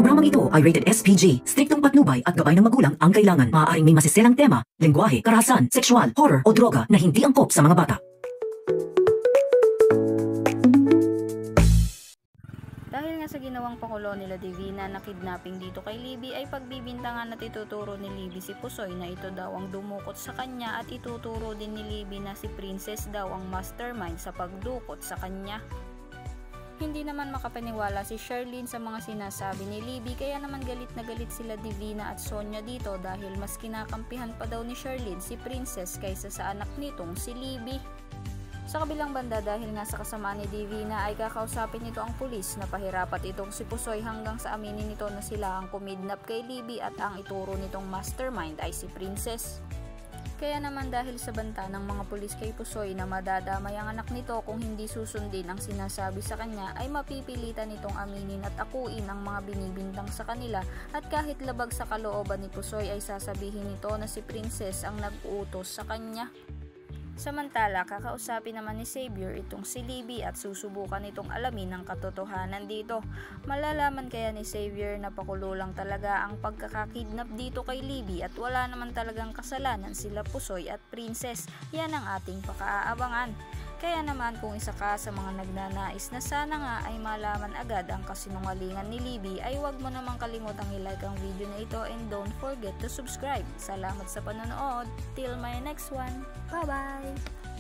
Programang ito ay rated SPG. Striktong patnubay at gabay ng magulang ang kailangan. Maaaring may masiselang tema, lengguwahe, karahasan, sexual, horror o droga na hindi angkop sa mga bata. Dahil nga sa ginawang pakulo nila Divina na kidnapping dito kay Libby ay pagbibintangan at ituturo ni Libby si Pusoy na ito daw ang dumukot sa kanya at ituturo din ni Libby na si Princess daw ang mastermind sa pagdukot sa kanya. Hindi naman makapaniwala si Sherlyn sa mga sinasabi ni Libby kaya naman galit na galit sila Divina at Sonia dito dahil mas kinakampihan pa daw ni Sherlyn si Princess kaysa sa anak nitong si Libby. Sa kabilang banda dahil nga sa kasamaan ni Divina ay kakausapin nito ang pulis na pahirapat itong si Pusoy hanggang sa aminin nito na sila ang kumidnap kay Libby at ang ituro nitong mastermind ay si Princess. Kaya naman dahil sa banta ng mga pulis kay Pusoy na madadamay ang anak nito kung hindi susundin ang sinasabi sa kanya ay mapipilitan nitong aminin at akuin ang mga binibintang sa kanila at kahit labag sa kalooban ni Pusoy ay sasabihin nito na si Princess ang nag-uutos sa kanya. Samantala, kakausapin naman ni Xavier itong si Libby at susubukan itong alamin ang katotohanan dito. Malalaman kaya ni Xavier na pakulo lang talaga ang pagkakakidnap dito kay Libby at wala naman talagang kasalanan sila Pusoy at Princess. Yan ang ating pakaaabangan. Kaya naman kung isa ka sa mga nagnanais na sana nga ay malaman agad ang kasinungalingan ni Libby ay huwag mo namang kalimutang i-like ang video na ito and don't forget to subscribe. Salamat sa panonood. Till my next one. Bye-bye!